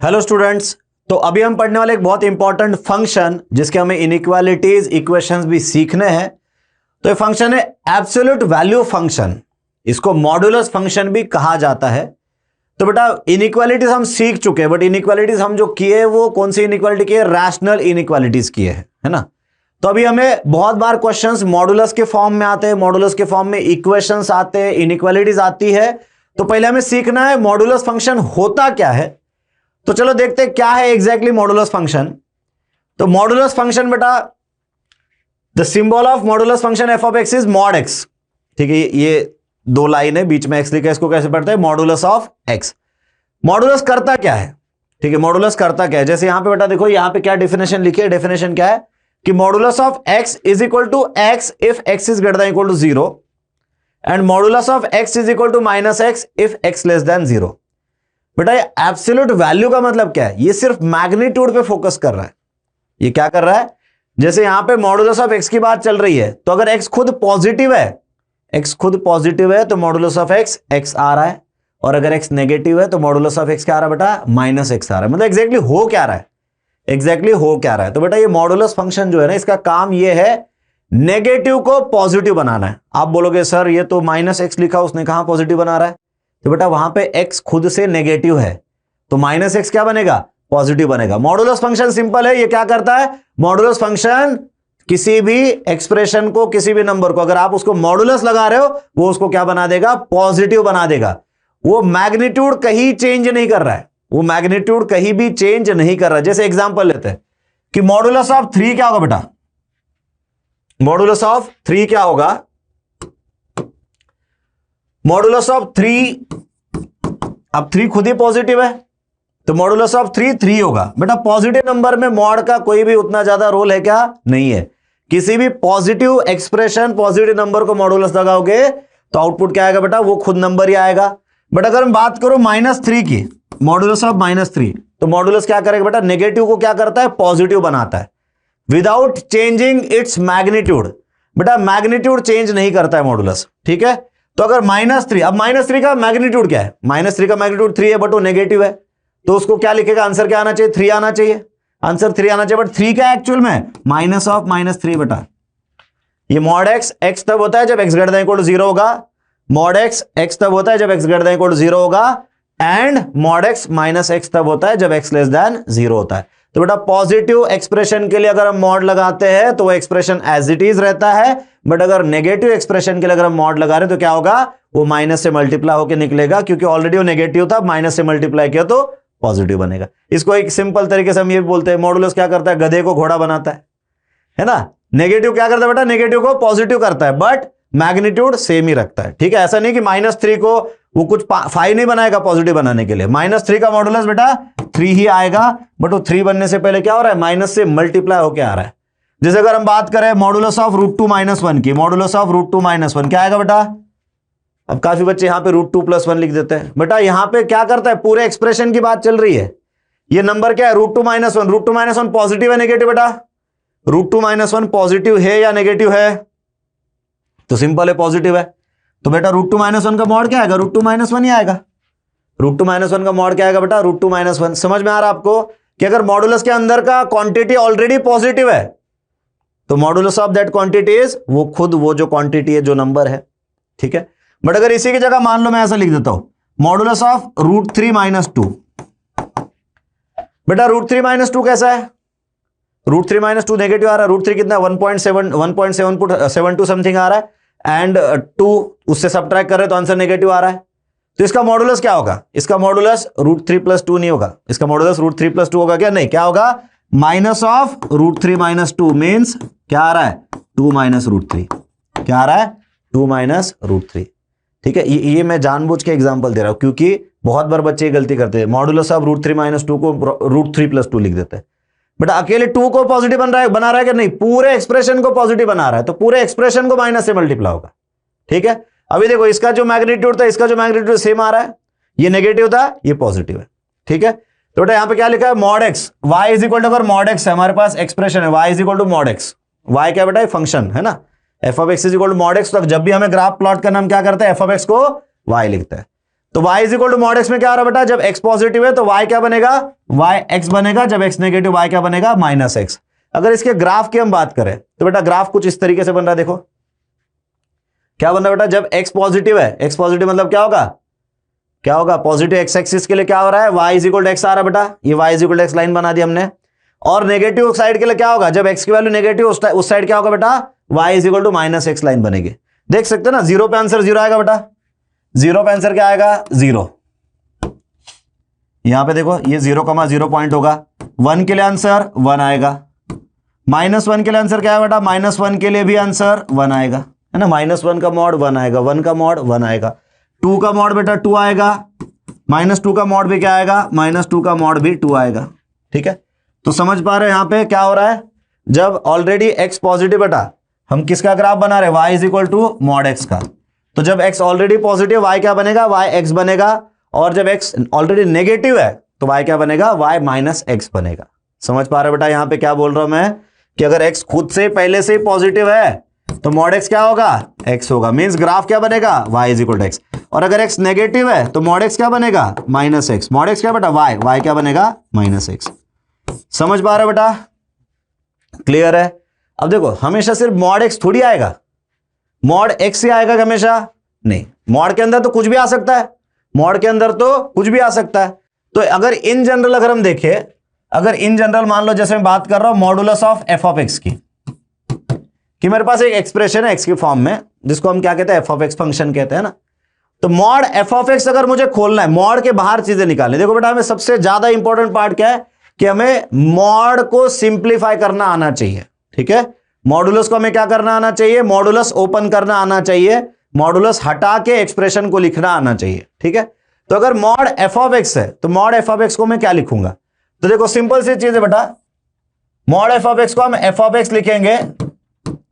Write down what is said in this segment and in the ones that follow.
Hello students, तो अभी हम पढ़ने वाले एक बहुत इंपॉर्टेंट फंक्शन जिसके हमें इनइक्वालिटीज इक्वेशंस भी सीखने हैं। तो ये फंक्शन है एब्सोल्यूट वैल्यू फंक्शन। इसको मॉडुलस फंक्शन भी कहा जाता है। तो बेटा इनइक्वालिटीज हम सीख चुके हैं, बट इनइक्वालिटीज हम जो किए वो कौन सी इनइक्वालिटी की है? रैशनल इनइक्वालिटीज किए हैं, है ना। तो अभी हमें बहुत बार क्वेश्चंस मॉडुलस के फॉर्म में आते हैं, मॉडुलस के फॉर्म में इक्वेशंस आते हैं, इनइक्वालिटीज आती है। तो पहले हमें सीखना है मॉडुलस फंक्शन होता क्या है। तो चलो देखते हैं क्या है एग्जैक्टली मॉडुलस फंक्शन। तो मॉडुलस फंक्शन बेटा, the symbol of modulus function F of x is mod x. ठीक है, ये दो लाइन है, बीच में एक्स लिखा है, इसको कैसे पढ़ते हैं? Modulus of x. मॉडुलस करता क्या है? ठीक है, मॉडुलस करता क्या है? जैसे यहां पे बेटा देखो, यहां पे क्या डेफिनेशन लिखी है? डेफिनेशन क्या है कि modulus of x is equal to x if x is greater than equal to 0 and modulus of x is equal to minus x if x less than 0। बेटा ये एब्सोल्यूट वैल्यू का मतलब क्या है? ये सिर्फ मैग्नीट्यूड पे फोकस कर रहा है। ये क्या कर रहा है? जैसे यहां पे मॉडुलस ऑफ एक्स की बात चल रही है, तो अगर एक्स खुद पॉजिटिव है, एक्स खुद पॉजिटिव है तो मॉडुलस ऑफ एक्स एक्स आ रहा है, और अगर एक्स नेगेटिव है तो मॉडुलस ऑफ एक्स क्या आ रहा है बेटा? माइनस एक्स आ रहा है। मतलब एग्जैक्टली हो क्या रहा है? एग्जैक्टली हो क्या रहा है? तो बेटा ये मॉडुलस फंक्शन जो है ना, इसका काम ये है नेगेटिव को पॉजिटिव बनाना है। आप बोलोगे सर ये तो माइनस एक्स लिखा, उसने कहां पॉजिटिव बना रहा है? तो बेटा वहां पे x खुद से नेगेटिव है, तो माइनस एक्स क्या बनेगा? पॉजिटिव बनेगा। मॉडुलस फंक्शन सिंपल है, ये क्या करता है? मॉडुलस फंक्शन किसी भी एक्सप्रेशन को, किसी भी नंबर को अगर आप उसको मॉडुलस लगा रहे हो, वो उसको क्या बना देगा? पॉजिटिव बना देगा। वो मैग्नीट्यूड कहीं चेंज नहीं कर रहा है, वो मैग्नीट्यूड कहीं भी चेंज नहीं कर रहा है। जैसे एग्जांपल लेते हैं कि मॉडुलस ऑफ 3 क्या होगा बेटा? मॉडुलस ऑफ 3 क्या होगा? मॉडुलस ऑफ 3, अब 3 खुद ही पॉजिटिव है, तो मॉडुलस ऑफ 3 3 होगा। बेटा पॉजिटिव नंबर में मॉड का कोई भी उतना ज्यादा रोल है क्या? नहीं है। किसी भी पॉजिटिव एक्सप्रेशन, पॉजिटिव नंबर को मॉडुलस लगाओगे तो आउटपुट क्या आएगा बेटा? वो खुद नंबर ही आएगा। बट अगर हम बात करो -3 की, मॉडुलस ऑफ -3, तो मॉडुलस क्या करेगा बेटा? नेगेटिव को क्या करता है? पॉजिटिव बनाता है विदाउट चेंजिंग इट्स मैग्नीट्यूड। बेटा मैग्नीट्यूड चेंज नहीं करता है मॉडुलस, ठीक है। तो अगर -3, अब -3 का मैग्नीट्यूड क्या है? -3 का मैग्नीट्यूड 3 है, बट वो नेगेटिव है, तो उसको क्या लिखेगा? आंसर क्या आना चाहिए? 3 आना चाहिए। आंसर 3 आना चाहिए, बट 3 क्या है एक्चुअल में? माइनस ऑफ -3 बेटा। ये मॉड एक्स एक्स तब होता है जब x greater than equal to 0 होगा। मॉड एक्स एक्स तब होता है जब x greater than equal to 0 होगा, and mod x minus x तब होता है जब एक्स लेस देन 0 होता है। तो बेटा पॉजिटिव एक्सप्रेशन के लिए अगर हम मॉड लगाते हैं तो वो एक्सप्रेशन एज इट इज रहता है, बट अगर नेगेटिव एक्सप्रेशन के लिए अगर हम मॉड लगा रहे हैं तो क्या होगा? वो माइनस से मल्टीप्लाई होकर निकलेगा, क्योंकि ऑलरेडी वो नेगेटिव था, माइनस से मल्टीप्लाई किया तो पॉजिटिव बनेगा। इसको एक सिंपल तरीके से हम ये बोलते हैं, मॉडुलस क्या करता है? गधे को घोड़ा बनाता है ना। नेगेटिव क्या करता है बेटा? नेगेटिव को पॉजिटिव करता है, बट मैग्नीट्यूड सेम ही रखता है, ठीक है। ऐसा नहीं कि -3 को वो कुछ 5 नहीं बनाएगा पॉजिटिव बनाने के लिए। -3 का मॉडुलस बेटा 3 ही आएगा, बट वो 3 बनने से पहले क्या हो रहा है? माइनस से मल्टीप्लाई होकर आ रहा है। जैसे अगर हम बात करें मॉडुलस ऑफ √2 - 1 की, मॉडुलस ऑफ √2 - 1 क्या आएगा बेटा? अब काफी बच्चे यहां पे √2 + 1 लिख देते हैं। बेटा यहां पे क्या करता है? पूरे एक्सप्रेशन की बात चल रही है। ये नंबर क्या है? √2 - 1। √2 - 1 पॉजिटिव है नेगेटिव बेटा? √2 - 1 पॉजिटिव है या नेगेटिव है? तो सिंपल है, पॉजिटिव है। तो बेटा √2 - 1 का मॉड क्या आएगा? √2 - 1 ही आएगा। √2 - 1 का मॉड क्या आएगा बेटा? √2 - 1। समझ में आ रहा है आपको कि अगर मॉडुलस के अंदर का क्वांटिटी ऑलरेडी पॉजिटिव है तो modulus of that quantity is वो खुद वो जो क्वांटिटी है, जो नंबर है, ठीक है। बट अगर इसी की जगह मान लो मैं ऐसा लिख देता हूं, मॉडुलस ऑफ √3 - 2। बेटा √3 - 2 कैसा है? √3 - 2 नेगेटिव आ रहा है। √3 कितना? 1.72 समथिंग आ रहा है, एंड 2 उससे सब्ट्रैक्ट कर रहे तो आंसर नेगेटिव आ रहा है। तो इसका मॉडुलस क्या होगा? इसका मॉडुलस √3 + 2 नहीं होगा, इसका मॉडुलस √3 + 2 होगा क्या? नहीं, क्या होगा? माइनस ऑफ √3 - 2 मीन्स क्या आ रहा है? 2 - √3। क्या आ रहा है? 2 - √3, ठीक है। ये मैं जानबूझ के एग्जांपल दे रहा हूं, क्योंकि बहुत बार बच्चे गलती करते हैं, मॉडुलस ऑफ √3 - 2 को √3 + 2 लिख देते हैं। बट अकेले 2 को पॉजिटिव बना रहा है कि नहीं? पूरे एक्सप्रेशन को पॉजिटिव बना रहा है, तो पूरे एक्सप्रेशन को माइनस से मल्टीप्लाई होगा, ठीक है। अभी देखो, इसका जो मैग्नीट्यूड था, इसका जो मैग्नीट्यूड सेम आ रहा है, ये नेगेटिव था, ये पॉजिटिव है, ठीक है। तो बेटा यहां पे क्या लिखा है? Mod x y is equal to, अगर मॉड एक्स है हमारे पास एक्सप्रेशन है, y is equal to mod x. Y क्या बेटा? फंक्शन है ना, f of x is equal to mod x. तो जब भी हमें ग्राफ प्लॉट करना, हम क्या करते हैं? एफ ऑफ एक्स को वाई लिखते हैं। तो y is equal to mod x में क्या आ रहा है बेटा, जब x पॉजिटिव है तो y क्या बनेगा, y x बनेगा, जब x नेगेटिव y क्या बनेगा, माइनस x। अगर इसके ग्राफ की हम बात करें तो बेटा ग्राफ कुछ इस तरीके से बन रहा है, देखो क्या बन रहा है बेटा, जब x पॉजिटिव है, x पॉजिटिव मतलब क्या होगा, क्या होगा, पॉजिटिव x एक्सिस के लिए क्या हो रहा है, y is equal to x आ रहा है बेटा, ये y is equal to x line बना दी हमने। और नेगेटिव साइड के लिए क्या होगा, जब x की वैल्यू नेगेटिव उस साइड क्या होगा बेटा, y is equal to minus x line बनेगी। देख सकते हैं ना, जीरो पे आंसर जीरो आएगा बेटा, जीरो पे आंसर क्या आएगा, जीरो। यहां पे देखो ये 0,0 पॉइंट होगा, 1 के लिए आंसर 1 आएगा, -1 के लिए आंसर क्या है बेटा, -1 के लिए भी आंसर 1 आएगा, है ना, -1 का मॉड 1 आएगा, 1 का मॉड 1 आएगा, 2 का मॉड बेटा 2 आएगा, -2 का मॉड भी क्या आएगा, -2 का मॉड भी 2 आएगा। ठीक है, तो समझ पा रहे हैं यहां पे क्या हो रहा है, जब ऑलरेडी x पॉजिटिव बेटा, हम किसका ग्राफ बना रहे हैं, y is equal to mod x का। तो जब x ऑलरेडी पॉजिटिव y क्या बनेगा, y x बनेगा, और जब x ऑलरेडी नेगेटिव है तो y क्या बनेगा, y माइनस x बनेगा। समझ पा रहे बेटा यहां पे क्या बोल रहा हूं मैं, कि अगर x खुद से पहले से ही पॉजिटिव है तो मॉड x क्या होगा, x होगा, मींस ग्राफ क्या बनेगा, y is equal to x। और अगर x नेगेटिव है तो मॉड x क्या बनेगा, माइनस x, मॉड x क्या बेटा, y क्या बनेगा, माइनस x। समझ पा रहे बेटा, क्लियर है। अब देखो हमेशा सिर्फ मॉड x थोड़ी आएगा, मॉड x ही आएगा हमेशा नहीं, मॉड के अंदर तो कुछ भी आ सकता है, मॉड के अंदर तो कुछ भी आ सकता है। तो अगर इन जनरल अगर हम देखें, अगर इन जनरल मान लो जैसे मैं बात कर रहा हूं modulus of F of x की, कि मेरे पास एक एक्सप्रेशन है एक्स की फॉर्म में जिसको हम क्या कहते हैं, एफ ऑफ एक्स फंक्शन कहते हैं ना। तो मॉड एफ ऑफ एक्स अगर मुझे खोलना है, मॉड के बाहर चीजें निकालनी, देखो बेटा हमें सबसे ज्यादा इंपॉर्टेंट पार्ट क्या है, कि हमें मॉड को सिंप्लीफाई करना आना चाहिए। ठीक है, मॉडुलस को हमें क्या करना आना चाहिए, मॉडुलस ओपन करना आना चाहिए, मॉडुलस हटा के एक्सप्रेशन को लिखना आना चाहिए। ठीक है, तो अगर मॉड एफ ऑफ एक्स है तो मॉड एफ ऑफ एक्स को मैं क्या लिखूंगा, तो देखो सिंपल सी चीज है बेटा, मॉड एफ ऑफ एक्स को हम एफ ऑफ एक्स लिखेंगे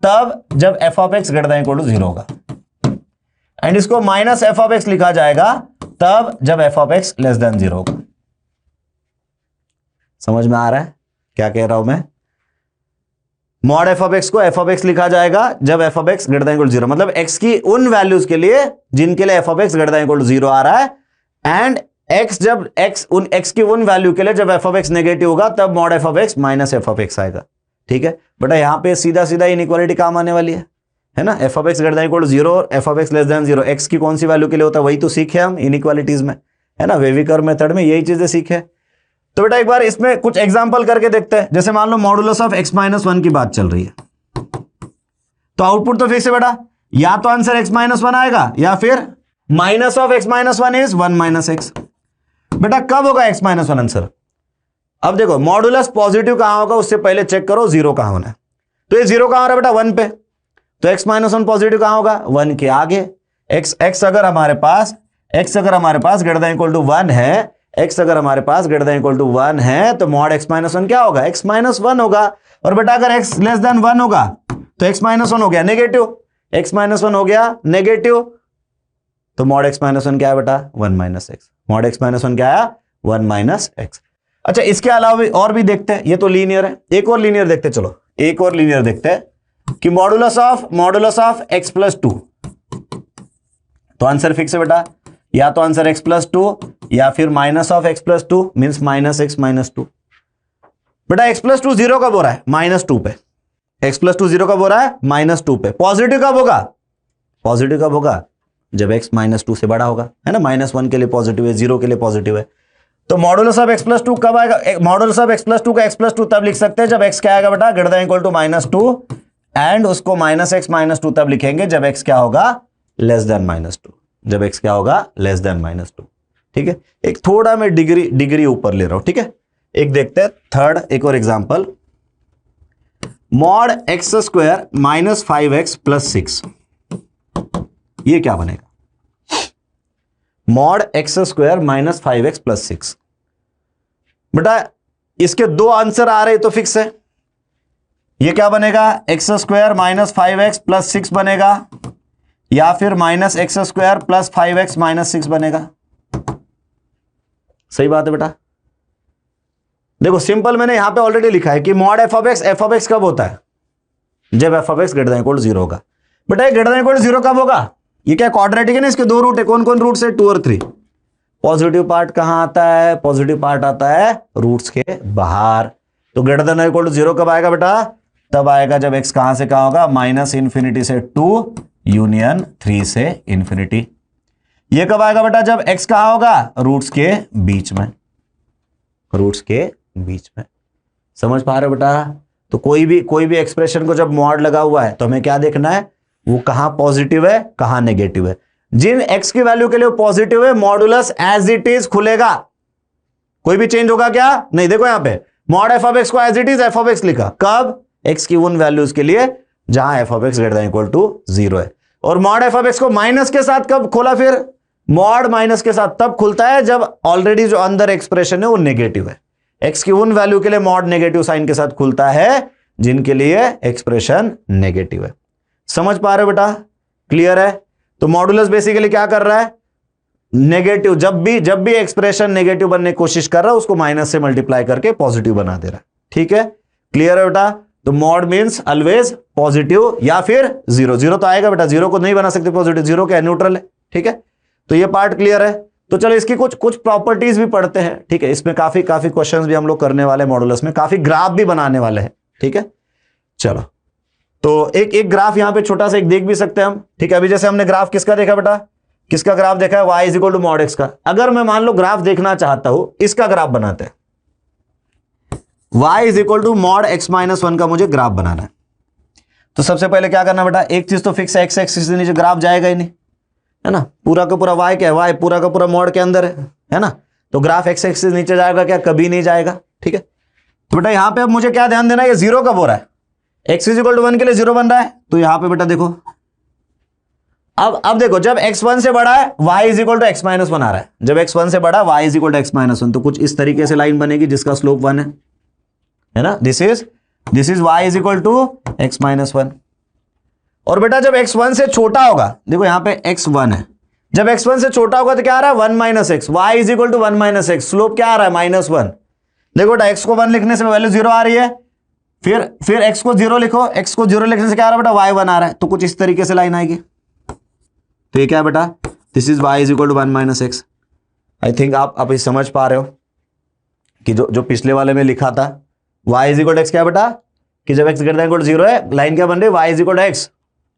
तब जब f of x greater than equal to 0 होगा, एंड इसको माइनस एफ ऑफ एक्स लिखा जाएगा तब जब f of x less than 0 होगा। समझ में आ रहा है क्या कह रहा हूं मैं, मॉड एफ ऑफ एक्स को एफ ऑफ एक्स लिखा जाएगा जब f of x greater than equal to 0, मतलब एक्स की उन वैल्यूज के लिए जिनके लिए f of x greater than equal to 0 आ रहा है, एंड एक्स जब एक्स की उन वैल्यू के लिए जब एफ ऑफ एक्स नेगेटिव होगा तब mod f of x minus F of x आएगा। ठीक है बेटा, यहां पे सीधा सीधा इनइक्वालिटी काम आने वाली है ना, f of x greater than equal to 0 और f of x less than 0, x की कौन सी वैल्यू के लिए होता है वही तो सीखे हम इनइक्वालिटीज में, है ना, वेविकर मेथड में यही चीजें सीखे। तो बेटा एक बार इसमें कुछ एग्जांपल करके देखते हैं, जैसे मान लो मॉडुलस ऑफ x माइनस 1 की बात चल रही है, तो आउटपुट तो फिक्स है बेटा, या तो आंसर x माइनस 1 आएगा या फिर minus of x minus 1 is 1 minus x। बेटा कब होगा x माइनस 1 आंसर, अब देखो मॉडुलस पॉजिटिव कहां होगा उससे पहले चेक करो 0 कहां होना है, तो ये 0 कहां हो रहा है बेटा 1 पे, तो x माइनस 1 पॉजिटिव कहां होगा 1 के आगे, x अगर हमारे पास ग्रेटर देन इक्वल टू 1 है, x अगर हमारे पास ग्रेटर देन इक्वल टू 1 है तो मॉड x माइनस 1 क्या होगा, x माइनस 1 होगा। और बेटा अगर x लेस देन 1 होगा तो x माइनस 1 हो गया नेगेटिव, x माइनस 1 हो गया नेगेटिव, तो मॉड x माइनस 1 क्या है बेटा 1 minus x, mod x minus 1 क्या आया 1 माइनस x। अच्छा इसके अलावा और भी देखते हैं, ये तो लीनियर है, एक और लीनियर देखते हैं, चलो एक और लीनियर देखते हैं कि मॉडुलस ऑफ x प्लस 2, तो आंसर फिक्स है बेटा, या तो आंसर x प्लस 2 या फिर minus of x plus 2 means minus x minus 2। बेटा x प्लस 2 0 कब हो रहा है -2 पे, x प्लस 2 0 कब हो रहा है -2 पे, पॉजिटिव कब होगा, पॉजिटिव कब होगा जब x -2 से बड़ा होगा, है ना, -1 के लिए पॉजिटिव है, 0 के लिए पॉजिटिव है। तो मॉडुलस ऑफ x प्लस 2 कब आएगा, मॉडुलस ऑफ x प्लस 2 का x प्लस 2 तब लिख सकते हैं जब x क्या आएगा बेटा greater than equal to -2, and उसको -x -2 तब लिखेंगे जब x क्या होगा लेस देन -2, जब x क्या होगा लेस देन -2। ठीक है, एक थोड़ा मैं डिग्री ऊपर ले रहा हूं। ठीक है, एक देखते हैं थर्ड, एक और example, mod x square minus 5x plus 6, ये क्या बनेगा, mod x square minus 5x plus 6। बेटा इसके दो आंसर आ रहे तो फिक्स है, ये क्या बनेगा x square minus 5x plus 6 बनेगा, या फिर minus x square plus 5x minus 6 बनेगा। सही बात है बेटा, देखो सिंपल मैंने यहां पे ऑलरेडी लिखा है कि मॉड एफ ऑफ एक्स कब होता है जब f of x greater than equal to 0 होगा। बेटा ग्रेटर देन इक्वल टू 0 कब होगा, ये क्या क्वाड्रेटिक है ना, इसके दो रूट है, कौन कौन रूट है 2 और 3, पॉजिटिव पार्ट कहां आता है? पॉजिटिव पार्ट आता है रूट्स के बाहर। तो ग्रेटर देन इक्वल टू 0 कब आएगा बेटा? तब आएगा जब x कहां से कहां होगा? -∞ से 2 यूनियन 3 से इंफिनिटी। ये कब आएगा बेटा? जब x कहां होगा? रूट्स के बीच में, रूट्स के बीच में। समझ पा रहे हो बेटा? तो कोई भी एक्सप्रेशन को जब मॉड लगा हुआ है तो हमें क्या देखना है? वो कहां पॉजिटिव है, कहां नेगेटिव है। जिन x की वैल्यू के लिए पॉजिटिव है, मॉडुलस एज इट इज खुलेगा। कोई भी चेंज होगा क्या? नहीं। देखो यहां पे मॉड f ऑफ x को as it is f of x लिखा। कब? x की उन वैल्यूज के लिए जहां f of x greater than equal to 0 है। और मॉड f ऑफ x को माइनस के साथ कब खोला? फिर मॉड माइनस के साथ तब खुलता है जब ऑलरेडी जो अंदर एक्सप्रेशन है वो नेगेटिव है। x की उन वैल्यू के लिए मॉड नेगेटिव साइन के साथ खुलता है जिनके लिए एक्सप्रेशन नेगेटिव है। समझ पा रहे हो बेटा? क्लियर है? तो मॉडुलस बेसिकली क्या कर रहा है? नेगेटिव, जब भी एक्सप्रेशन नेगेटिव बनने की कोशिश कर रहा है उसको माइनस से मल्टीप्लाई करके पॉजिटिव बना दे रहा है। ठीक है? क्लियर है बेटा? तो मॉड मींस ऑलवेज पॉजिटिव या फिर 0। 0 तो आएगा बेटा, 0 को नहीं बना सकते पॉजिटिव, 0 क्या न्यूट्रल है। ठीक है? तो ये पार्ट क्लियर है। तो चलो इसकी कुछ प्रॉपर्टीज भी पढ़ते हैं। ठीक है? इसमें काफी क्वेश्चंस भी हम लोग करने वाले, मॉडुलस में काफी ग्राफ भी बनाने वाले हैं। ठीक है? चलो, तो एक ग्राफ यहां पे छोटा सा एक देख भी सकते हैं हम। ठीक है? अभी जैसे हमने ग्राफ किसका देखा बेटा? किसका ग्राफ देखा है? y is equal to mod x का। अगर मैं मान लो ग्राफ देखना चाहता हूं, इसका ग्राफ बनाते हैं। y is equal to mod x-1 का मुझे ग्राफ बनाना है। तो सबसे पहले क्या करना बेटा? एक चीज तो फिक्स है, x एक्सिस से नीचे ग्राफ जाएगा ही नहीं, है ना? पूरा का पूरा y क्या है? y पूरा का पूरा मॉड के अंदर है ना? तो ग्राफ x एक्सिस नीचे जाएगा क्या? कभी नहीं जाएगा। ठीक है? तो बेटा यहां पे अब मुझे क्या ध्यान देना है? ये 0 कब हो रहा है? x इज इक्वल टू 1 के लिए 0 बन रहा है। तो यहां पे बेटा देखो, अब देखो, जब x 1 से बड़ा है y is equal to x-1 आ रहा है। जब x 1 से बड़ा y is equal to x-1, तो कुछ इस तरीके से लाइन बनेगी जिसका स्लोप 1 है ना? This is y is equal to x-1। और बेटा जब x 1 से छोटा होगा, देखो यहां पे x 1 है, जब x 1 से छोटा होगा तो क्या आ रहा है? 1 minus x. y is equal to 1 minus x, slope क्या आ रहा है? -1। देखो बेटा x को 1 लिखने से वैल्यू 0 आ रही है, फिर x को 0 लिखो, x को 0 लिखने से क्या आ रहा है बेटा? y1 आ रहा है। तो कुछ इस तरीके से लाइन आएगी। तो ये क्या है बेटा? This is y is equal to 1 minus x. I think आप इस समझ पा रहे हो कि जो पिछले वाले में लिखा था y is equal to x क्या है बेटा? कि जब x greater than equal to 0 है, लाइन क्या बन रही है? y is equal to x,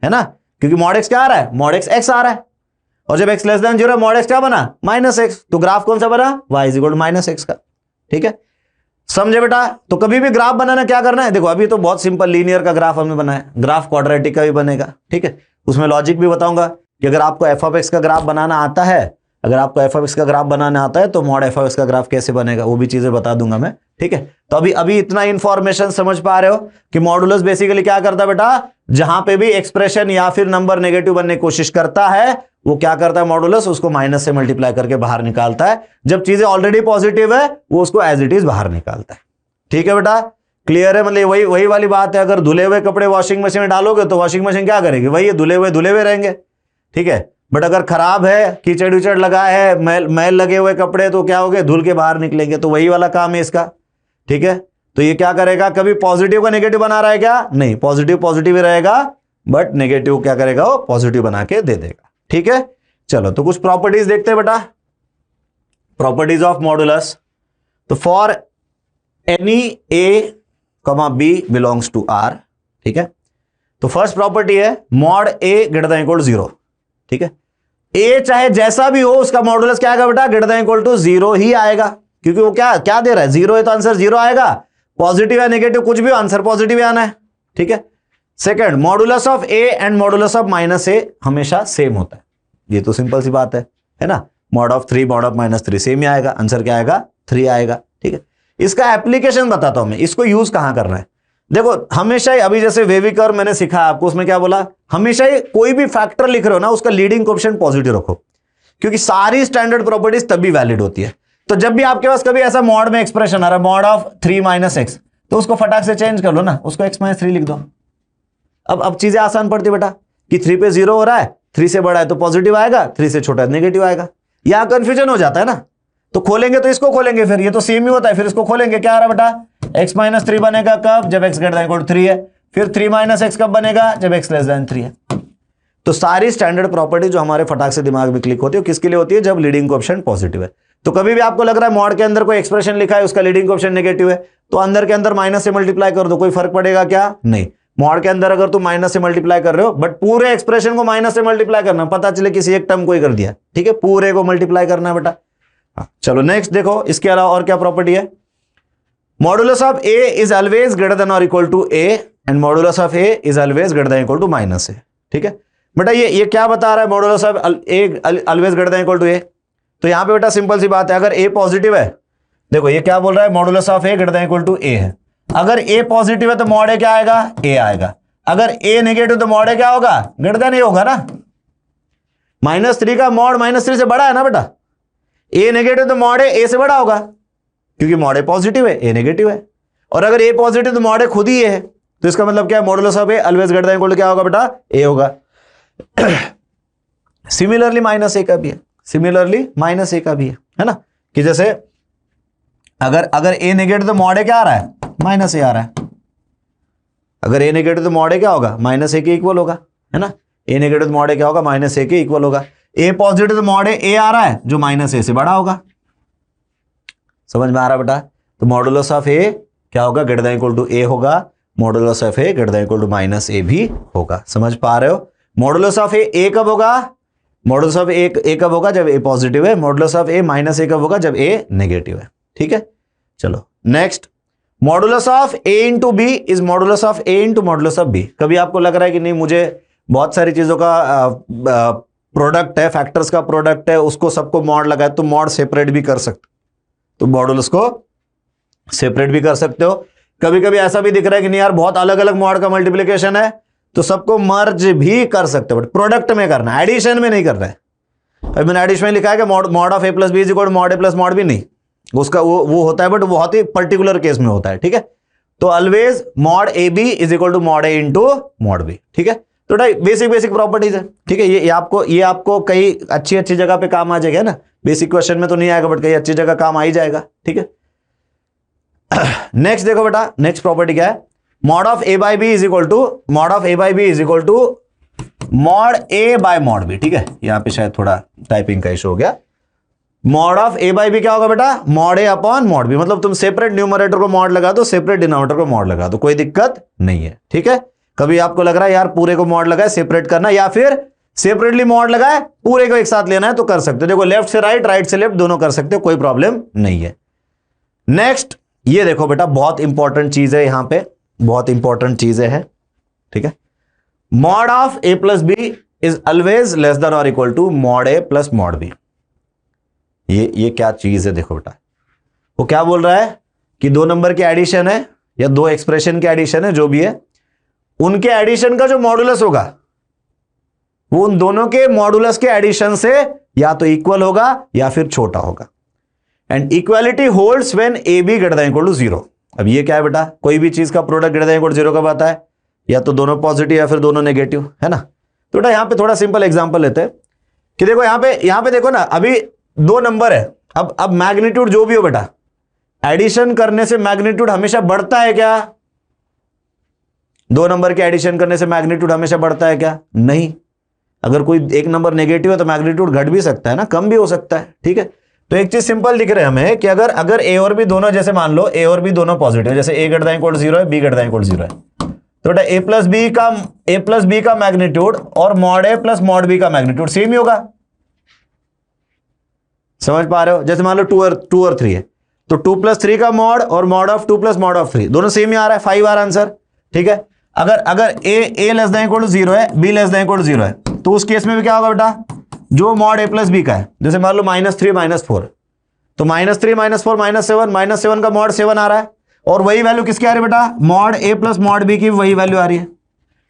है ना? क्योंकि मॉड x क्या आ रहा है? मॉड x x आ रहा है। और जब x लेस देन 0 है, मॉड x क्या बना? -x। तो ग्राफ कौन सा बना? y is equal to -x का। ठीक है? समझे बेटा? तो कभी भी ग्राफ बनाना क्या करना है? देखो अभी तो बहुत सिंपल लीनियर का ग्राफ हमने बनाया, ग्राफ क्वाड्रेटिक का भी बनेगा। ठीक है? उसमें लॉजिक भी बताऊंगा कि अगर आपको f ऑफ x का ग्राफ बनाना आता है, अगर आपको f ऑफ x का ग्राफ बनाना आता है तो मॉड f ऑफ x का ग्राफ कैसे बनेगा वो भी चीजें बता दूंगा मैं। ठीक है? तो अभी इतना इंफॉर्मेशन समझ पा रहे हो कि मॉडुलस बेसिकली क्या करता है बेटा? जहां पे भी एक्सप्रेशन या फिर नंबर नेगेटिव बनने की कोशिश करता है, वो क्या करता है मॉडुलस? उसको माइनस से मल्टीप्लाई करके बाहर निकालता है। जब चीजें ऑलरेडी पॉजिटिव है वो उसको एज इट इज बाहर निकालता है। ठीक है बेटा? क्लियर है? मतलब वही वाली बात है, अगर धुले हुए कपड़े वॉशिंग मशीन में डालोगे तो वॉशिंग मशीन क्या करेगी? वही धुले हुए रहेंगे। ठीक है? बट अगर खराब है, कीचड़ उचड़ लगा है, मैल लगे हुए कपड़े, तो क्या हो गए? धुल के बाहर निकलेंगे। तो वही वाला काम है इसका। ठीक है? तो ये क्या करेगा? कभी पॉजिटिव का नेगेटिव बना रहा है क्या? नहीं, पॉजिटिव ही रहेगा, बट नेगेटिव क्या करेगा? वो पॉजिटिव बना के दे देगा। ठीक है? चलो, तो कुछ प्रॉपर्टीज देखते हैं बेटा, प्रॉपर्टीज ऑफ मॉडुलस। तो for any a, b belongs to R। ठीक है? तो फर्स्ट प्रॉपर्टी है mod a greater than equal to 0। ठीक है? a चाहे जैसा भी हो उसका मॉडुलस क्या आएगा बेटा? ग्रेटर देन इक्वल टू 0 ही आएगा, क्योंकि वो क्या दे रहा है? 0 है तो आंसर 0 आएगा। पॉजिटिव या नेगेटिव कुछ भी, आंसर पॉजिटिव आना है। ठीक है? Second, modulus of a and modulus of -a हमेशा सेम होता है। ये तो सिंपल सी बात है ना? Mod of 3 mod of -3 same ही आएगा, आंसर क्या आएगा? 3 आएगा। ठीक है? इसका एप्लीकेशन बताता हूं मैं, इसको यूज कहां करना है। देखो हमेशा ही, अभी जैसे वेविकर मैंने सिखाया आपको, उसमें क्या बोला? हमेशा ही कोई भी फैक्टर लिख रहे हो ना, उसका लीडिंग कोएफिशिएंट पॉजिटिव रखो, क्योंकि सारी स्टैंडर्ड प्रॉपर्टीज तभी वैलिड होती है। तो जब भी आपके पास कभी ऐसा मॉड में एक्सप्रेशन आ रहा है, मॉड ऑफ 3 - x, तो उसको फटाक से चेंज कर लो ना, उसको x-3 लिख दो। अब चीजें आसान पड़ती बेटा कि 3 पे 0 हो रहा है, 3 से बड़ा है तो पॉजिटिव आएगा, 3 से छोटा है नेगेटिव आएगा। यहां कंफ्यूजन हो जाता है ना, तो खोलेंगे तो इसको खोलेंगे, फिर ये तो सेम ही होता है, फिर इसको खोलेंगे, क्या आ रहा है बेटा? x-3 बनेगा कब? जब x greater than equal to 3 है। फिर 3 - x कब बनेगा? जब x लेस देन 3 है। तो सारी स्टैंडर्ड प्रॉपर्टी जो हमारे फटाक से दिमाग में क्लिक होती है किसके लिए होती है, जब लीडिंग कोएफिशिएंट पॉजिटिव है। तो कभी भी आपको लग रहा है मॉड के अंदर कोई एक्सप्रेशन लिखा है उसका लीडिंग कोएफिशिएंट नेगेटिव है, तो अंदर के अंदर माइनस से मल्टीप्लाई कर दो, कोई फर्क पड़ेगा क्या, नहीं। मॉड के अंदर अगर तुम माइनस से मल्टीप्लाई कर रहे हो बट पूरे एक्सप्रेशन को माइनस से मल्टीप्लाई करना, पता चले किसी एक टर्म को ही कर दिया, ठीक है, पूरे को मल्टीप्लाई करना है बेटा। चलो नेक्स्ट देखो, इसके अलावा और क्या प्रॉपर्टी है। Modulus of A is always greater than और equal to A and modulus of A is always greater than equal to minus A. ठीक है बेटा, ये क्या बता रहा है, modulus of A always greater than equal to A. तो यहां पे बेटा सिंपल सी बात है, अगर ए पॉजिटिव है, देखो ये क्या बोल रहा है, modulus of A greater than equal to A है। अगर ए पॉजिटिव है तो मॉड ए क्या आएगा, ए आएगा। अगर ए नेगेटिव तो मॉड ए क्या होगा, ग्रेटर देन ए होगा ना। -3 का मॉड -3 से बड़ा है ना बेटा, ए नेगेटिव तो मॉड ए से बड़ा होगा, क्योंकि मॉड ए पॉजिटिव है, ए नेगेटिव है। और अगर ए पॉजिटिव तो मॉड ए खुद ही है, तो इसका मतलब क्या है, modulus of A always greater than equal to क्या होगा बेटा, ए होगा। सिमिलरली -a का भी है, सिमिलरली -a का भी है ना, कि जैसे अगर ए नेगेटिव तो मॉड ए क्या आ रहा है, -a आ रहा है। अगर ए नेगेटिव तो मॉड ए क्या होगा, -a के इक्वल होगा, है ना। ए नेगेटिव तो मॉड ए क्या होगा, -a के इक्वल होगा। ए पॉजिटिव तो मॉड ए आ रहा है जो -a से बड़ा होगा। समझ में आ रहा बेटा। तो मॉडुलस ऑफ ए क्या होगा, greater than equal to a होगा। Modulus of A greater than equal to -a भी होगा। समझ पा रहे हो। मॉडुलस ऑफ ए कब होगा, मॉडुलस ऑफ ए कब होगा, जब ए पॉजिटिव है। मॉडुलस ऑफ ए -a कब होगा, जब ए नेगेटिव है। ठीक है, चलो next. Modulus of a into b is modulus of a into modulus of b. कभी आपको लग रहा है कि नहीं, मुझे बहुत सारी चीजों का प्रोडक्ट है, फैक्टर्स का प्रोडक्ट है, उसको सबको मॉड लगाए तो मॉड सेपरेट भी कर सकते, तो मॉडुलस को सेपरेट भी कर सकते हो। कभी कभी ऐसा भी दिख रहा है कि नहीं यार बहुत अलग अलग मॉड का मल्टीप्लिकेशन है, तो सबको मर्ज भी कर सकते हो, बट प्रोडक्ट में करना है, एडिशन में नहीं करना है। अभी मैंने एडिशन में लिखा है कि mod of A plus B is equal to mod A plus mod b, नहीं, उसका वो होता है, बट बहुत ही पर्टिकुलर केस में होता है। ठीक है, तो always mod A b is equal to mod A into mod b. ठीक है, तो बेसिक प्रॉपर्टीज है। ठीक है, ये आपको कई अच्छी जगह पे काम आ जाएगा ना। बेसिक क्वेश्चन में तो नहीं आएगा, बट कई अच्छी जगह काम आ ही जाएगा। ठीक है, नेक्स्ट देखो बेटा, नेक्स्ट प्रॉपर्टी क्या है, mod of A by b is equal to mod of A by b is equal to mod a by mod b. ठीक है, यहां पे शायद थोड़ा टाइपिंग का इशू हो गया। Mod of A by b क्या होगा बेटा, mod a upon mod b. मतलब तुम सेपरेट न्यूमरेटर को मॉड लगा दो, सेपरेट डिनोमिनेटर को मॉड लगा दो, कोई दिक्कत नहीं है। ठीक है, कभी आपको लग रहा है यार पूरे को मॉड लगाए सेपरेट करना, या फिर सेपरेटली मॉड लगाए पूरे को एक साथ लेना है, तो कर सकते हो। देखो लेफ्ट से राइट, राइट से लेफ्ट, दोनों कर सकते हो, कोई प्रॉब्लम नहीं है। नेक्स्ट ये देखो बेटा, बहुत इंपॉर्टेंट चीज है यहां पे, बहुत इंपॉर्टेंट चीजें है। ठीक है, mod of A plus B is always less than और equal to mod A plus mod B. ये क्या चीज है, देखो बेटा, वो क्या बोल रहा है कि दो नंबर के एडिशन है या दो एक्सप्रेशन के एडिशन है, जो भी है, उनके एडिशन का जो मॉडुलस होगा वो उन दोनों के मॉडुलस के एडिशन से या तो इक्वल होगा या फिर छोटा होगा। And equality holds when a b greater than equal to 0। अब ये क्या है बेटा, कोई भी चीज का product greater than equal to 0 कब आता है, या तो दोनों पॉजिटिव या फिर दोनों नेगेटिव, है ना। तो बेटा यहां पे थोड़ा सिंपल एग्जांपल लेते हैं कि देखो यहां पे देखो ना, अभी दो नंबर है। अब मैग्नीट्यूड जो भी हो बेटा, एडिशन करने से मैग्नीट्यूड हमेशा बढ़ता है क्या, दो नंबर के एडिशन करने से मैग्नीट्यूड हमेशा बढ़ता है क्या, नहीं। अगर कोई एक नंबर नेगेटिव है तो मैग्नीट्यूड घट भी सकता है ना, कम भी हो सकता है। ठीक है, तो एक चीज सिंपल दिख रहा है हमें कि अगर ए और बी दोनों, जैसे मान लो ए और बी दोनों पॉजिटिव, जैसे a greater than equal to 0 है, b greater than equal to 0 है, तो बेटा ए प्लस बी का मैग्नीट्यूड और मॉड ए प्लस मॉड बी का मैग्नीट्यूड सेम ही होगा। समझ पा रहे हो। जैसे मान लो 2 और 3 है, तो 2 + 3 का मॉड और मॉड ऑफ 2 + मॉड ऑफ 3 दोनों सेम ही आ रहा है, 5 आ रहा आंसर। ठीक है, अगर a less than equal to 0 है, b less than equal to 0 है, तो उस केस में भी क्या होगा बेटा, जो मॉड ए प्लस बी का है, जैसे मान लो -3 -4, तो -3 -4 -7 का मॉड 7 आ रहा है, और वही वैल्यू किसकी आ रही है बेटा, मॉड ए प्लस मॉड बी की वही वैल्यू आ रही है।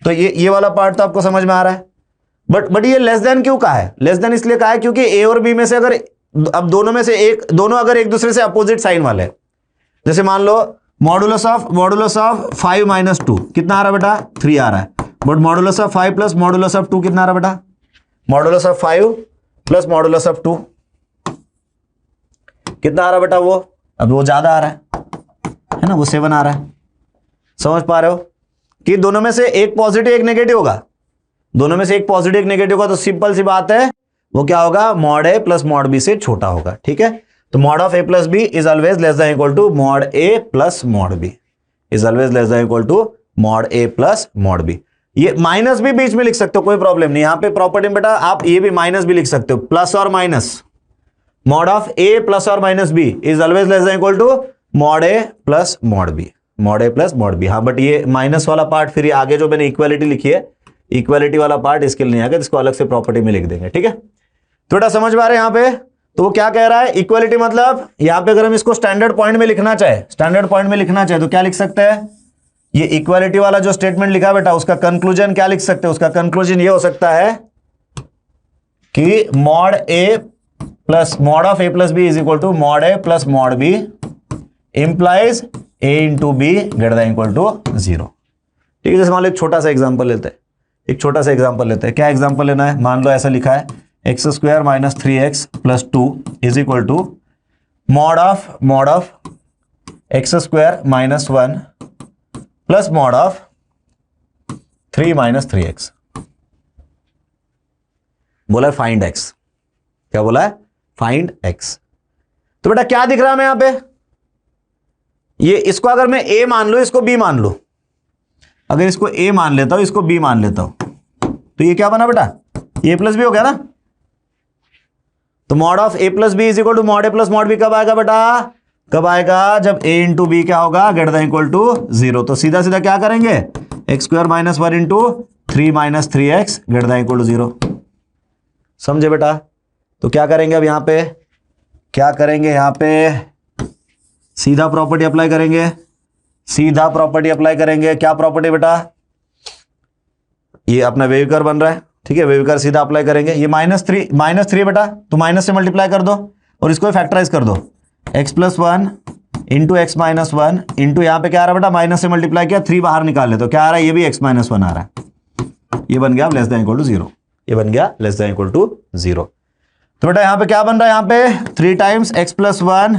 तो ये वाला पार्ट तो आपको समझ में आ रहा है। बट ये लेस देन क्यों कहा है, लेस देन इसलिए कहा है क्योंकि ए और बी में से अगर अब दोनों में से दोनों अगर एक दूसरे से अपोजिट साइन वाले हैं, जैसे मान लो मॉडुलस ऑफ 5 - 2 कितना आ रहा है बेटा, 3 आ रहा है। But modulus of 5 plus modulus of 2 कितना आ रहा है बेटा, modulus of 5 plus modulus of 2 कितना आ रहा है बेटा, वो ज्यादा आ रहा है ना, वो 7 आ रहा है। समझ पा रहे हो कि दोनों में से एक पॉजिटिव एक नेगेटिव होगा, दोनों में से एक पॉजिटिव एक नेगेटिव होगा, तो सिंपल सी बात है वो क्या होगा, मॉड ए प्लस मॉड बी से छोटा होगा। ठीक है, तो mod of A plus B is always less than equal to mod A plus mod b, is always less than equal to mod A plus mod B. ये minus भी बीच में लिख सकते हो, कोई प्रॉब्लम नहीं। यहां पे प्रॉपर्टी में बेटा आप ये भी माइनस भी लिख सकते हो, प्लस और minus, mod of A plus और minus B is always less than equal to mod A plus mod B, mod A plus mod B. हाँ, बट ये माइनस वाला पार्ट फिर आगे जो मैंने इक्वालिटी लिखी है, इक्वालिटी वाला पार्ट इसके लिए नहीं आएगा, इसको अलग से प्रॉपर्टी में लिख देंगे। ठीक है, थोड़ा समझ में आ रहा है यहाँ पे। तो वो क्या कह रहा है, इक्वालिटी मतलब यहाँ पे अगर हम इसको स्टैंडर्ड पॉइंट में लिखना चाहे, स्टैंडर्ड पॉइंट में लिखना चाहे तो क्या लिख सकते हैं, ये इक्वालिटी वाला जो स्टेटमेंट लिखा बेटा उसका कंक्लूजन क्या लिख सकते हैं, उसका कंक्लूजन ये हो सकता है कि mod A plus mod of A plus B is equal to mod A plus mod b implies a into B greater than equal to 0। ठीक है, जैसे मान लो एक छोटा सा एग्जांपल लेते हैं, एक छोटा सा एग्जांपल लेते हैं। क्या एग्जांपल लेना है, मान लो ऐसा लिखा है x square minus 3x plus 2 is equal to mod of x square minus 1 plus mod of 3 minus 3x। बोला है फाइंड x, क्या बोला है, फाइंड x। तो बेटा क्या दिख रहा है मैं यहां पे, ये इसको अगर मैं a मान लूं, इसको b मान लूं, अगर इसको a मान लेता हूं, इसको b मान लेता हूं, तो ये क्या बना बेटा, a प्लस बी हो गया ना। तो mod of a plus B is equal to mod A plus mod b कब आएगा बेटा, कब आएगा, जब a इंटू बी क्या होगा, ग्रेटर देन इक्वल टू 0। तो सीधा सीधा क्या करेंगे, x square minus 1 into 3 minus 3x greater than equal to 0। समझे बेटा। तो क्या करेंगे अब यहां पे, क्या करेंगे यहां पे, सीधा प्रॉपर्टी अप्लाई करेंगे, सीधा प्रॉपर्टी अप्लाई करेंगे। क्या प्रॉपर्टी बेटा, ये अपना वेव कर्व बन रहा है, ठीक है, वेव कर्व सीधा अप्लाई करेंगे। ये माइनस थ्री बेटा, तो माइनस से मल्टीप्लाई कर दो और इसको फैक्टराइज कर दो, x plus 1 into x minus 1 into यहाँ पे क्या आ रहा है बेटा, माइनस से मल्टीप्लाई किया, 3 बाहर निकाल ले तो क्या आ रहा है, ये भी x माइनस 1 आ रहा है, ये बन गया लेस देन इक्वल टू 0, ये बन गया लेस देन इक्वल टू 0। तो बेटा यहाँ पे क्या बन रहा है, यहाँ पे 3 times x plus 1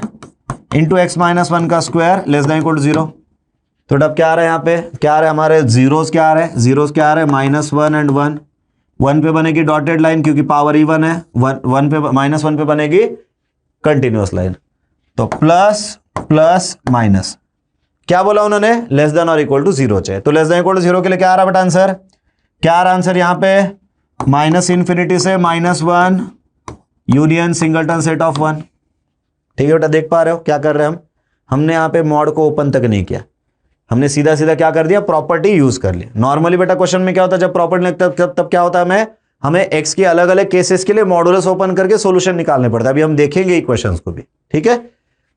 into x minus 1 का square less than equal to 0। तो अब क्या आ रहा है, यहाँ पे क्या आ रहा है, हमारे जीरोस क्या आ रहे हैं, जीरोस क्या आ रहे हैं, माइनस 1 एंड 1, 1 पे बनेगी डॉटेड लाइन क्योंकि पावर इवन है, 1 पे माइनस 1 पे बनेगी कंटिन्यूअस लाइन। तो प्लस प्लस माइनस, क्या बोला उन्होंने, लेस देन और इक्वल टू 0 चाहिए। तो लेस देन इक्वल टू 0 के लिए क्या आ रहा है बेटा आंसर, क्या आ रहा है आंसर, यहाँ पे माइनस इन्फिनिटी से -1 यूनियन सिंगलटन सेट ऑफ 1। ठीक है बेटा, देख पा रहे हो क्या कर रहे हैं हमने यहाँ पे मॉड को ओपन तक नहीं किया, हमने सीधा सीधा क्या कर दिया, प्रॉपर्टी यूज कर ली। नॉर्मली बेटा क्वेश्चन में क्या होता है, जब प्रॉपर्टी लगता है तब क्या होता है, हमें एक्स के अलग अलग केसेस के लिए मॉडुलस ओपन करके सॉल्यूशन निकालने पड़ता है। अभी हम देखेंगे क्वेश्चंस को भी। ठीक है,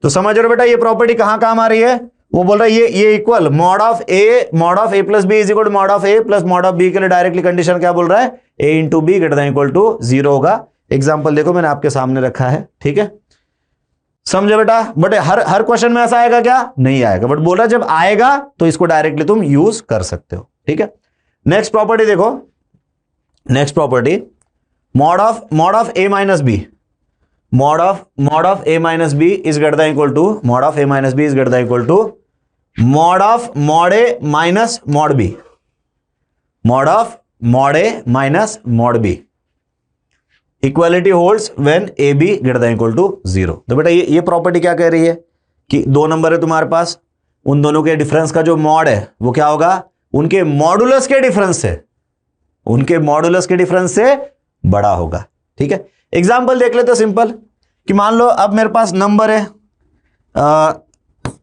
तो समझ रहे हो बेटा ये प्रॉपर्टी कहां काम आ रही है, वो बोल रहा है ये equal mod of A plus B is equal to mod of A plus mod of B के लिए डायरेक्टली कंडीशन क्या बोल रहा है, A into B greater than equal to 0 होगा। एग्जाम्पल देखो मैंने आपके सामने रखा है। ठीक है, समझे बेटा। बट हर क्वेश्चन में ऐसा आएगा क्या, नहीं आएगा, बट बोल रहा जब आएगा तो इसको डायरेक्टली तुम यूज कर सकते हो। ठीक है, नेक्स्ट प्रॉपर्टी देखो, next property mod of a minus b, mod of a minus B is greater than equal to, mod of a minus B is greater than equal to mod of mod a minus mod B, mod of mod a minus mod b equality holds when a b greater than equal to 0। तो बेटा ये property क्या कह रही है कि 2 number है तुम्हारे पास, उन दोनों के डिफरेंस का जो मॉड है वो क्या होगा, उनके मॉडुलस के डिफरेंस से, उनके मॉडुलस के डिफरेंस से बड़ा होगा। ठीक है, एग्जांपल देख लेते सिंपल कि मान लो अब मेरे पास नंबर है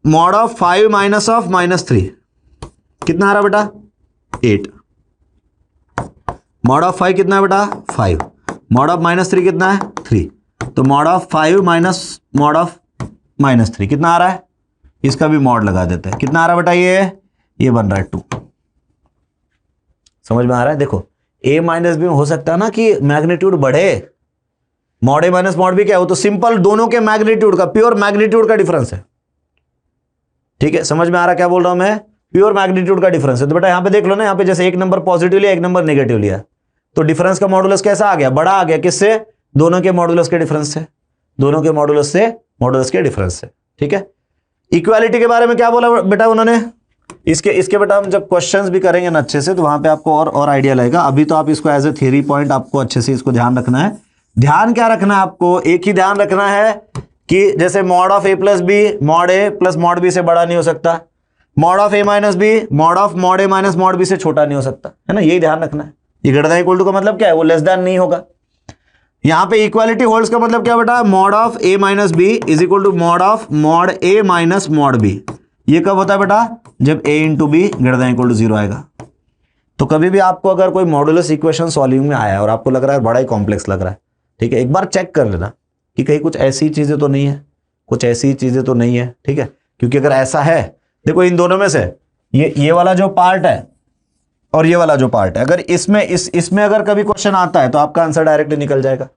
मॉड ऑफ 5 माइनस ऑफ -3, कितना आ रहा बेटा 8, मॉड ऑफ 5 कितना है बेटा 5, मॉड ऑफ -3 कितना है 3, तो mod of 5 minus mod of -3 कितना आ रहा है, इसका भी मॉड लगा देते हैं, कितना आ रहा है बेटा ये बन रहा है 2। समझ में आ रहा है। देखो a माइनस बी में हो सकता है ना कि मैग्नीट्यूड बढ़े, mod a minus mod B क्या है, वो तो सिंपल दोनों के मैग्नीट्यूड का, प्योर मैग्नीट्यूड का डिफरेंस है। ठीक है, समझ में आ रहा क्या बोल रहा हूं मैं, प्योर मैग्नीट्यूड का डिफरेंस है। तो बेटा यहां पे देख लो ना, यहां पे जैसे एक नंबर पॉजिटिव लिया, एक नंबर नेगेटिव लिया, तो डिफरेंस का मॉडुलस कैसा आ गया, बड़ा आ गया, किससे, दोनों के मॉडुलस के डिफरेंस से, दोनों के मॉडुलस से, मॉडुलस के डिफरेंस से। ठीक है, इक्वालिटी के बारे में क्या बोला बेटा उन्होंने, इसके इसके बेटा हम जब क्वेश्चंस भी करेंगे ना अच्छे से, तो वहां पे आपको और आइडिया लगेगा। अभी तो आप इसको एज ए थ्योरी पॉइंट आपको अच्छे से इसको ध्यान रखना है। ध्यान क्या रखना है आपको, एक ही ध्यान रखना है कि जैसे mod of A plus b mod A plus mod b से बड़ा नहीं हो सकता, mod of a minus b mod of mod a minus mod b से छोटा नहीं हो सकता, है ना, यही ध्यान रखना है। ये ग्रेटर देन इक्वल टू का मतलब क्या है, वो लेस देन नहीं होगा। यहां पे इक्वालिटी होल्ड्स का मतलब क्या बेटा, mod of a minus B is equal to mod of mod a minus mod B. ये कब होता है बेटा, जब a into B greater than equal to 0 आएगा। तो कभी भी आपको अगर कोई मॉडुलस इक्वेशन सॉल्विंग में आया है और आपको लग रहा है बड़ा ही कॉम्प्लेक्स लग रहा है, ठीक है, एक बार चेक कर लेना कि कहीं कुछ ऐसी चीजें तो नहीं है, कुछ ऐसी चीजें तो नहीं है, ठीक है। क्योंकि अगर ऐसा है, देखो इन दोनों में से ये वाला जो पार्ट है और ये वाला जो पार्ट है, अगर इसमें अगर कभी क्वेश्चन आता है तो आपका आंसर डायरेक्टली निकल जाएगा।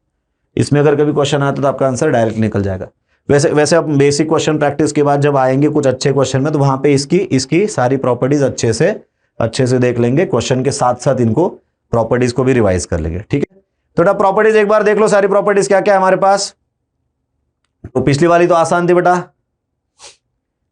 इसमें अगर कभी क्वेश्चन आता है तो आपका आंसर डायरेक्ट निकल जाएगा। वैसे अब बेसिक क्वेश्चन प्रैक्टिस के बाद जब आएंगे कुछ अच्छे क्वेश्चन में, तो वहां पे इसकी सारी प्रॉपर्टीज अच्छे से देख लेंगे, क्वेश्चन के साथ साथ इनको प्रॉपर्टीज को भी रिवाइज कर लेंगे, ठीक है। तो प्रॉपर्टीज एक बार देख लो, सारी प्रॉपर्टीज क्या क्या है हमारे पास। तो पिछली वाली तो आसान थी बेटा,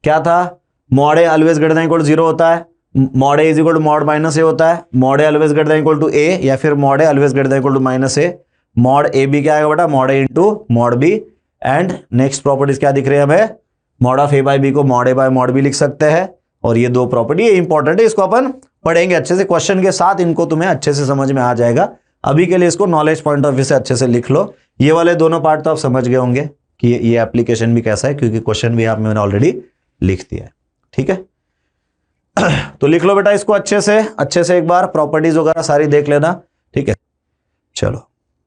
क्या था, mod A always greater than equal to 0 होता है, mod A is equal to mod minus A होता है, mod A always greater than equal to A, या फिर mod A always greater than equal to minus A, mod A B क्या आएगा बेटा, mod A into mod B. And next properties क्या दिख रही है हमें, mod of A by B को mod a by mod B लिख सकते हैं। और ये दो प्रॉपर्टी ये इंपॉर्टेंट है, इसको अपन पढ़ेंगे अच्छे से, क्वेश्चन के साथ इनको तुम्हें अच्छे से समझ में आ जाएगा। अभी के लिए इसको नॉलेज पॉइंट ऑफ व्यू से अच्छे से लिख लो। ये वाले दोनों पार्ट तो आप समझ गए होंगे कि ये एप्लीकेशन भी कैसा है, क्योंकि क्वेश्चन भी आप मैंने ऑलरेडी लिख दिया है, ठीक है। तो लिख लो बेटा इसको अच्छे से एक बार, प्रॉपर्टीज वगैरह सारी देख लेना, ठीक है। चलो